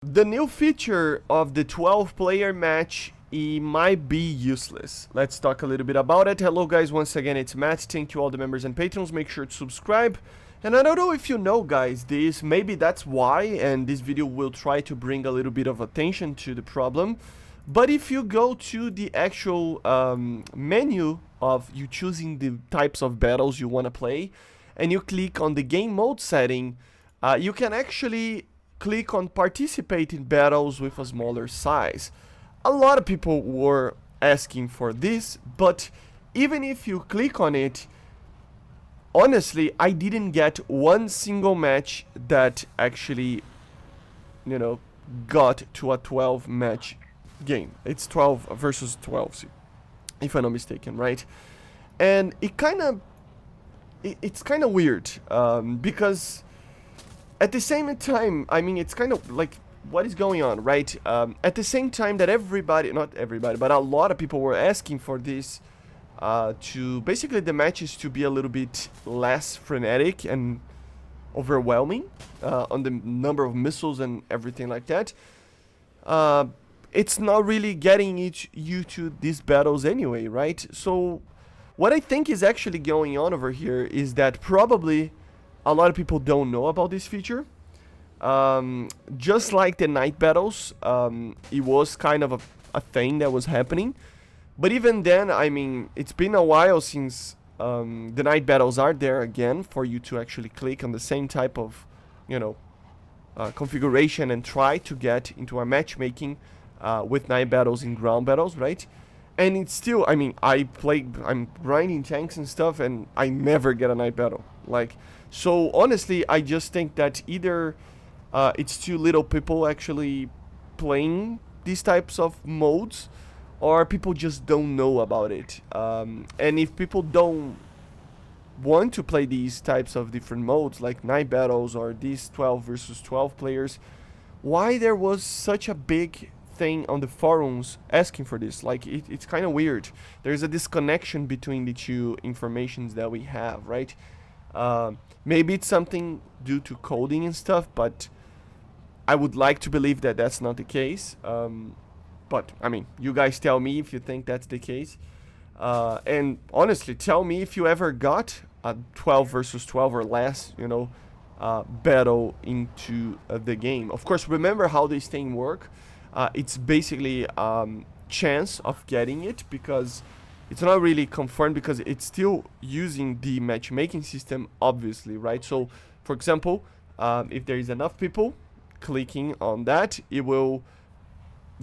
The new feature of the 12-player match, it might be useless. Let's talk a little bit about it. Hello guys, once again it's Matt. Thank you all the members and patrons. Make sure to subscribe. And I don't know if you know guys, maybe that's why, and this video will try to bring a little bit of attention to the problem. But if you go to the actual menu of you choosing the types of battles you want to play, and you click on the game mode setting, you can actually click on participate in battles with a smaller size. A lot of people were asking for this, but even if you click on it, honestly, I didn't get one single match that actually, got to a 12 match game. It's 12 versus 12, if I'm not mistaken, right? And it's kind of weird, because at the same time, I mean, it's kind of like, what is going on, right? At the same time that not everybody, but a lot of people were asking for this, to basically the matches to be a little bit less frenetic and overwhelming, on the number of missiles and everything like that. It's not really getting you to these battles anyway, right? So what I think is actually going on over here is that probably a lot of people don't know about this feature. Just like the night battles, it was kind of a thing that was happening. But even then, I mean, it's been a while since the night battles are there again for you to actually click on the same type of, configuration and try to get into a matchmaking with night battles and ground battles, right? And it's still, I mean, I'm grinding tanks and stuff, and I never get a night battle. Like, so honestly, I just think that either it's too little people actually playing these types of modes, or people just don't know about it. And if people don't want to play these types of different modes, like night battles or these 12 versus 12 players, why there was such a big thing on the forums asking for this? Like, it's kind of weird. There's a disconnection between the two informations that we have, right? Maybe it's something due to coding and stuff, but I would like to believe that that's not the case. But I mean, you guys tell me if you think that's the case. And honestly, tell me if you ever got a 12 versus 12 or less, battle into the game. Of course, remember how this thing work. It's basically chance of getting it, because it's not really confirmed, because it's still using the matchmaking system, obviously, right? So, for example, if there is enough people clicking on that, it will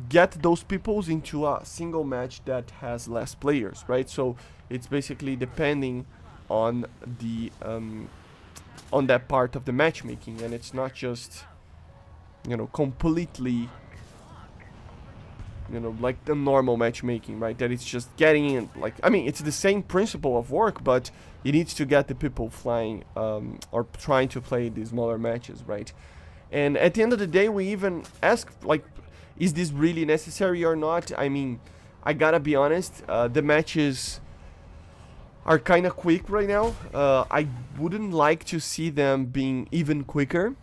get those peoples into a single match that has less players, right? So it's basically depending on the on that part of the matchmaking, and it's not just completely like the normal matchmaking, right? That it's just getting in, like, I mean, it's the same principle of work, but it needs to get the people flying or trying to play these smaller matches, right? And at the end of the day, we even ask, like, is this really necessary or not? I mean, I gotta be honest, the matches are kind of quick right now. I wouldn't like to see them being even quicker,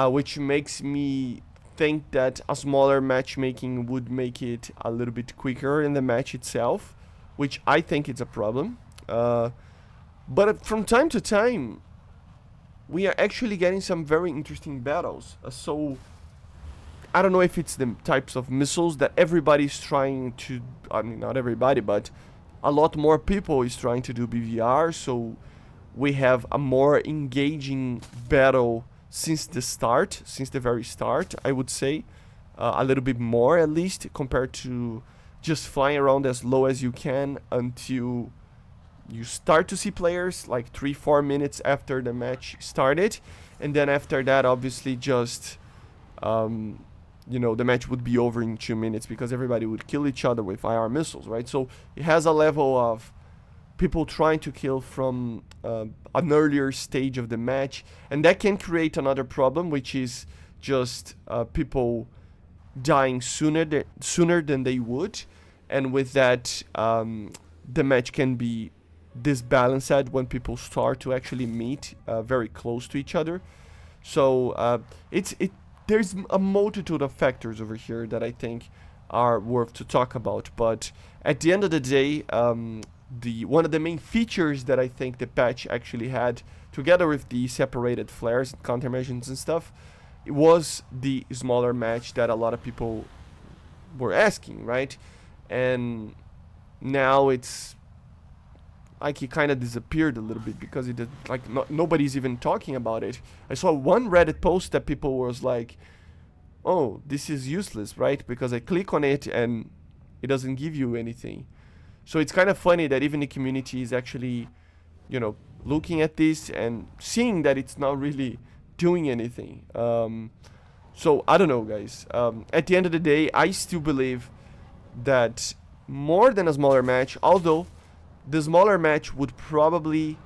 which makes me think that a smaller matchmaking would make it a little bit quicker in the match itself, which I think is a problem. But from time to time, we are actually getting some very interesting battles. So I don't know if it's the types of missiles that everybody's trying to, I mean, not everybody, but a lot more people is trying to do BVR, so we have a more engaging battle since the very start, I would say. A little bit more, at least, compared to just flying around as low as you can until you start to see players like 3-4 minutes after the match started. And then after that, obviously, just the match would be over in 2 minutes, because everybody would kill each other with IR missiles, right? So it has a level of people trying to kill from an earlier stage of the match, and that can create another problem, which is just people dying sooner than they would, and with that, the match can be disbalanced when people start to actually meet very close to each other. So there's a multitude of factors over here that I think are worth to talk about. But at the end of the day, the one of the main features that I think the patch actually had, together with the separated flares and countermeasures and stuff, it was the smaller match that a lot of people were asking, right? And now it's like it kind of disappeared a little bit because it did, like nobody's even talking about it. I saw one Reddit post that people was like, oh, this is useless, right? Because I click on it and it doesn't give you anything. So it's kind of funny that even the community is actually, you know, looking at this and seeing that it's not really doing anything. So I don't know, guys. At the end of the day, I still believe that more than a smaller match, although the smaller match would probably,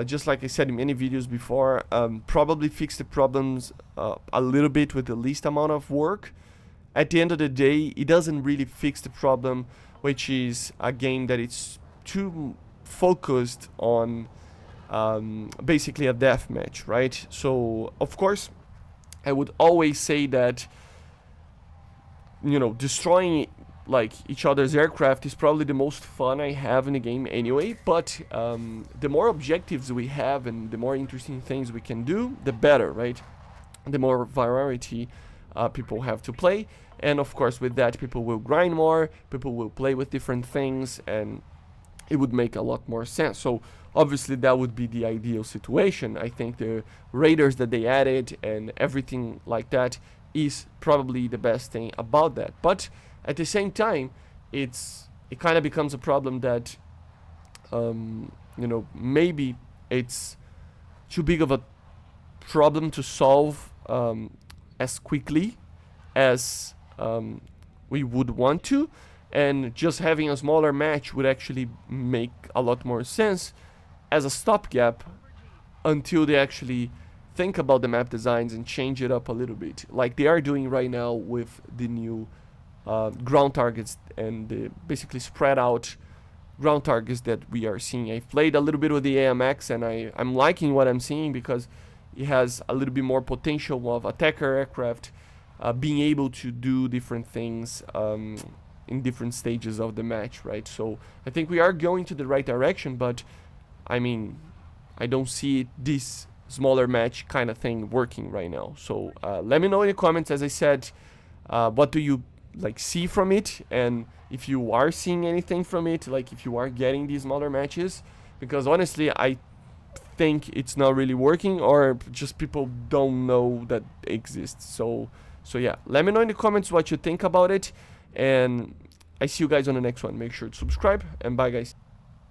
just like I said in many videos before, probably fix the problems a little bit with the least amount of work. At the end of the day, it doesn't really fix the problem, which is a game that it's too focused on basically a deathmatch, right? So, of course, I would always say that, you know, destroying like each other's aircraft is probably the most fun I have in the game anyway, but the more objectives we have and the more interesting things we can do, the better, right? The more variety people have to play, and of course with that people will grind more, people will play with different things, and it would make a lot more sense. So obviously that would be the ideal situation. I think the raiders that they added and everything like that is probably the best thing about that. But at the same time, it kind of becomes a problem that you know, maybe it's too big of a problem to solve as quickly as we would want to, and just having a smaller match would actually make a lot more sense as a stopgap until they actually think about the map designs and change it up a little bit, like they are doing right now with the new ground targets and the basically spread out ground targets that we are seeing. I've played a little bit with the AMX and I'm liking what I'm seeing because it has a little bit more potential of attacker aircraft being able to do different things in different stages of the match, right? So I think we are going to the right direction, but I mean, I don't see this smaller match kind of thing working right now. So let me know in the comments, as I said, what do you like see from it, and if you are seeing anything from it, like if you are getting these smaller matches, because honestly I think it's not really working, or just people don't know that it exists. So yeah, let me know in the comments what you think about it, and I see you guys on the next one. Make sure to subscribe, and bye guys.